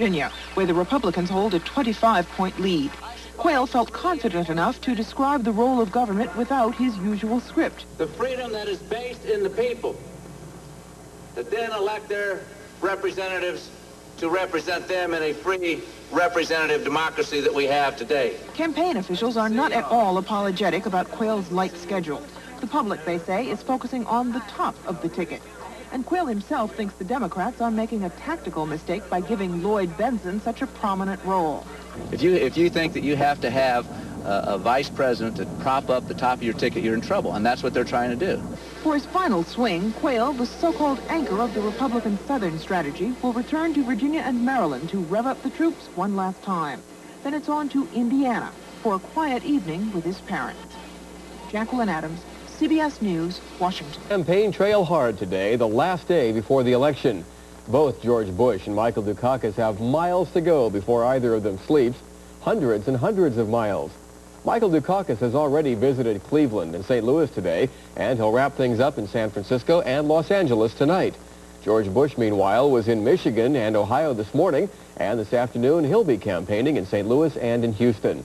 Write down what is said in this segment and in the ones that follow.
Virginia, where the Republicans hold a 25-point lead. Quayle felt confident enough to describe the role of government without his usual script. The freedom that is based in the people, that then elect their representatives to represent them in a free representative democracy that we have today. Campaign officials are not at all apologetic about Quayle's light schedule. The public, they say, is focusing on the top of the ticket. And Quayle himself thinks the Democrats are making a tactical mistake by giving Lloyd Bentsen such a prominent role. If you think that you have to have a vice president to prop up the top of your ticket, you're in trouble, and that's what they're trying to do. For his final swing, Quayle, the so-called anchor of the Republican Southern strategy, will return to Virginia and Maryland to rev up the troops one last time. Then it's on to Indiana for a quiet evening with his parents. Jacqueline Adams, CBS News, Washington. Campaign trail hard today, the last day before the election. Both George Bush and Michael Dukakis have miles to go before either of them sleeps, hundreds and hundreds of miles. Michael Dukakis has already visited Cleveland and St. Louis today, and he'll wrap things up in San Francisco and Los Angeles tonight. George Bush, meanwhile, was in Michigan and Ohio this morning, and this afternoon he'll be campaigning in St. Louis and in Houston.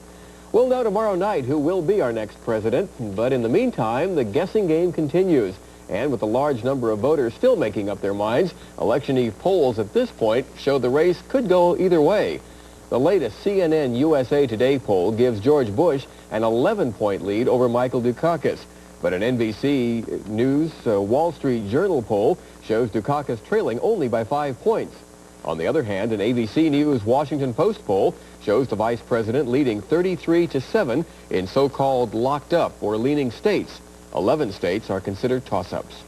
We'll know tomorrow night who will be our next president, but in the meantime, the guessing game continues. And with a large number of voters still making up their minds, Election Eve polls at this point show the race could go either way. The latest CNN USA Today poll gives George Bush an 11-point lead over Michael Dukakis. But an NBC News Wall Street Journal poll shows Dukakis trailing only by 5 points. On the other hand, an ABC News Washington Post poll shows the vice president leading 33-7 in so-called locked up or leaning states. 11 states are considered toss-ups.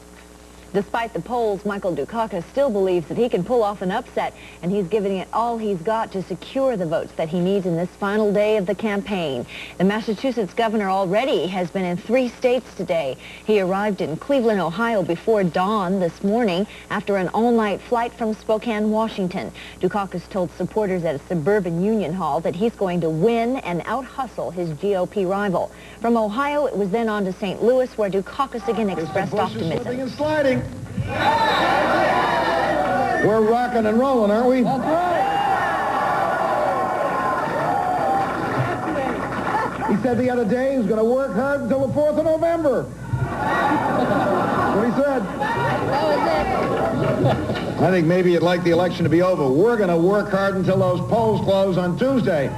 Despite the polls, Michael Dukakis still believes that he can pull off an upset, and he's giving it all he's got to secure the votes that he needs in this final day of the campaign. The Massachusetts governor already has been in 3 states today. He arrived in Cleveland, Ohio before dawn this morning after an all-night flight from Spokane, Washington. Dukakis told supporters at a suburban Union Hall that he's going to win and out-hustle his GOP rival. From Ohio, it was then on to St. Louis, where Dukakis again expressed optimism. We're rocking and rolling, aren't we? That's right. He said the other day he was going to work hard until the 4th of November. That's what he said. I think maybe you'd like the election to be over. We're going to work hard until those polls close on Tuesday.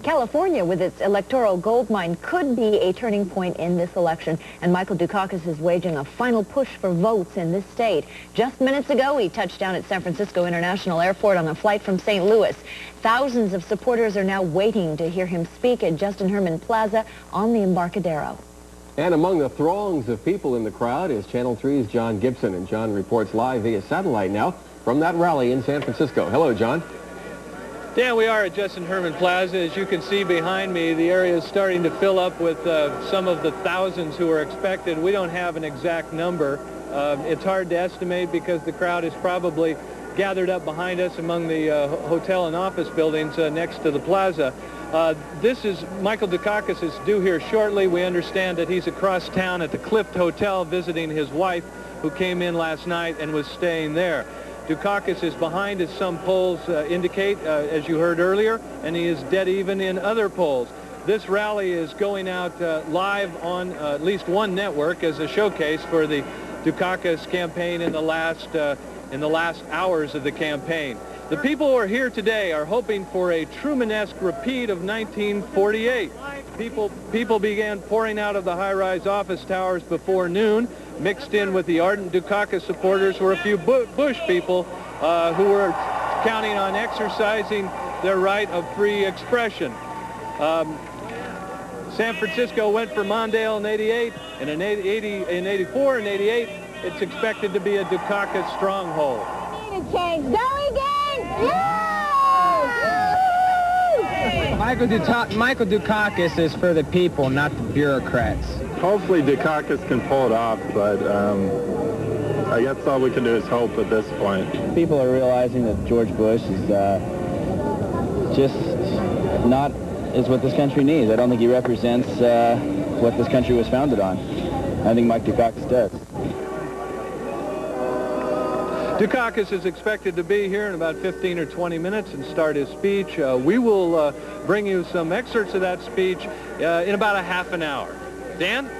California, with its electoral gold mine, could be a turning point in this election, and Michael Dukakis is waging a final push for votes in this state. Just minutes ago, he touched down at San Francisco International Airport on a flight from St. Louis. Thousands of supporters are now waiting to hear him speak at Justin Herman Plaza on the Embarcadero. And among the throngs of people in the crowd is Channel 3's John Gibson, and John reports live via satellite now from that rally in San Francisco. Hello, John. Dan, we are at Justin Herman Plaza. As you can see behind me, the area is starting to fill up with some of the thousands who are expected. We don't have an exact number. It's hard to estimate because the crowd is probably gathered up behind us among the hotel and office buildings next to the plaza. Michael Dukakis is due here shortly. We understand that he's across town at the Clift Hotel visiting his wife, who came in last night and was staying there. Dukakis is behind, as some polls indicate, as you heard earlier, and he is dead even in other polls. This rally is going out live on at least one network as a showcase for the Dukakis campaign in the last hours of the campaign. The people who are here today are hoping for a Truman-esque repeat of 1948. People began pouring out of the high-rise office towers before noon. Mixed in with the ardent Dukakis supporters were a few Bush people who were counting on exercising their right of free expression. San Francisco went for Mondale in 88, and in 84 and 88, it's expected to be a Dukakis stronghold. Change. Go again! Michael Dukakis is for the people, not the bureaucrats. Hopefully Dukakis can pull it off, but I guess all we can do is hope at this point. People are realizing that George Bush is just not is what this country needs. I don't think he represents what this country was founded on. I think Mike Dukakis does. Dukakis is expected to be here in about 15 or 20 minutes and start his speech. We will bring you some excerpts of that speech in about a half an hour. Dan?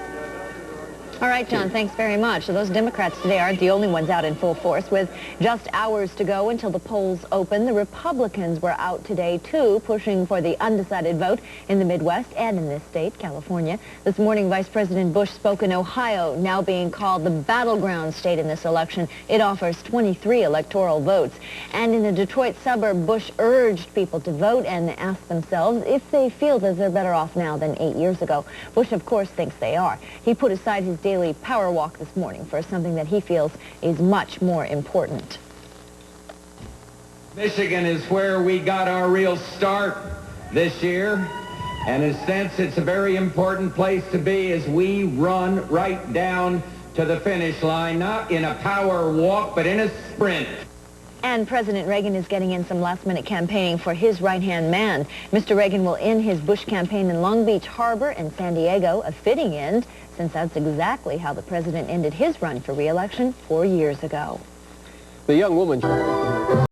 All right, John, thanks very much. So those Democrats today aren't the only ones out in full force. With just hours to go until the polls open, the Republicans were out today, too, pushing for the undecided vote in the Midwest and in this state, California. This morning, Vice President Bush spoke in Ohio, now being called the battleground state in this election. It offers 23 electoral votes. And in a Detroit suburb, Bush urged people to vote and ask themselves if they feel that they're better off now than 8 years ago. Bush, of course, thinks they are. He put aside his daily power walk this morning for something that he feels is much more important. Michigan is where we got our real start this year, and in a sense it's a very important place to be as we run right down to the finish line, not in a power walk but in a sprint. And President Reagan is getting in some last-minute campaigning for his right-hand man. Mr. Reagan will end his Bush campaign in Long Beach Harbor and San Diego, a fitting end, since that's exactly how the president ended his run for re-election 4 years ago. The young woman